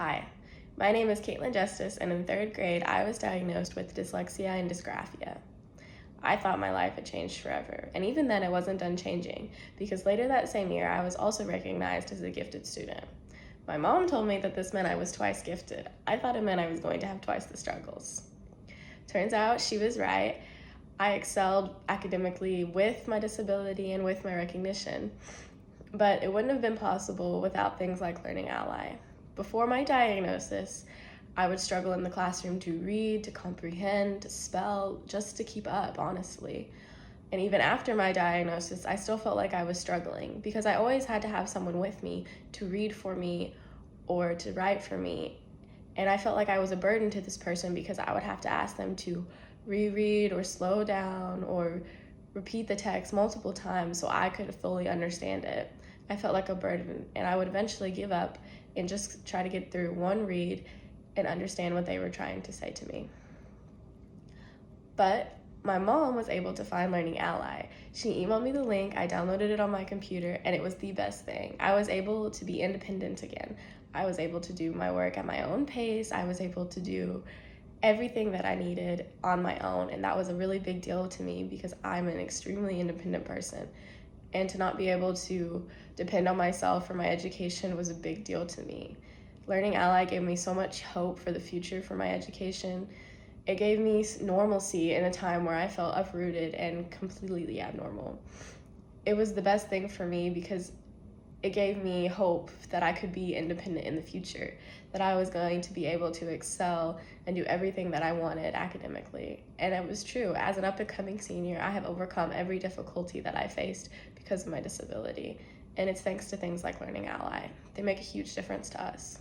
Hi, my name is Katelyn Justice, and in third grade, I was diagnosed with dyslexia and dysgraphia. I thought my life had changed forever, and even then it wasn't done changing, because later that same year, I was also recognized as a gifted student. My mom told me that this meant I was twice gifted. I thought it meant I was going to have twice the struggles. Turns out she was right. I excelled academically with my disability and with my recognition, but it wouldn't have been possible without things like Learning Ally. Before my diagnosis, I would struggle in the classroom to read, to comprehend, to spell, just to keep up, honestly. And even after my diagnosis, I still felt like I was struggling because I always had to have someone with me to read for me or to write for me. And I felt like I was a burden to this person because I would have to ask them to reread or slow down or repeat the text multiple times so I could fully understand it. I felt like a burden, and I would eventually give up and just try to get through one read and understand what they were trying to say to me. But my mom was able to find Learning Ally. She emailed me the link, I downloaded it on my computer, and it was the best thing. I was able to be independent again. I was able to do my work at my own pace. I was able to do everything that I needed on my own, and that was a really big deal to me because I'm an extremely independent person. And to not be able to depend on myself for my education was a big deal to me. Learning Ally gave me so much hope for the future for my education. It gave me normalcy in a time where I felt uprooted and completely abnormal. It was the best thing for me because it gave me hope that I could be independent in the future, that I was going to be able to excel and do everything that I wanted academically. And it was true. As an up-and-coming senior, I have overcome every difficulty that I faced because of my disability. And it's thanks to things like Learning Ally. They make a huge difference to us.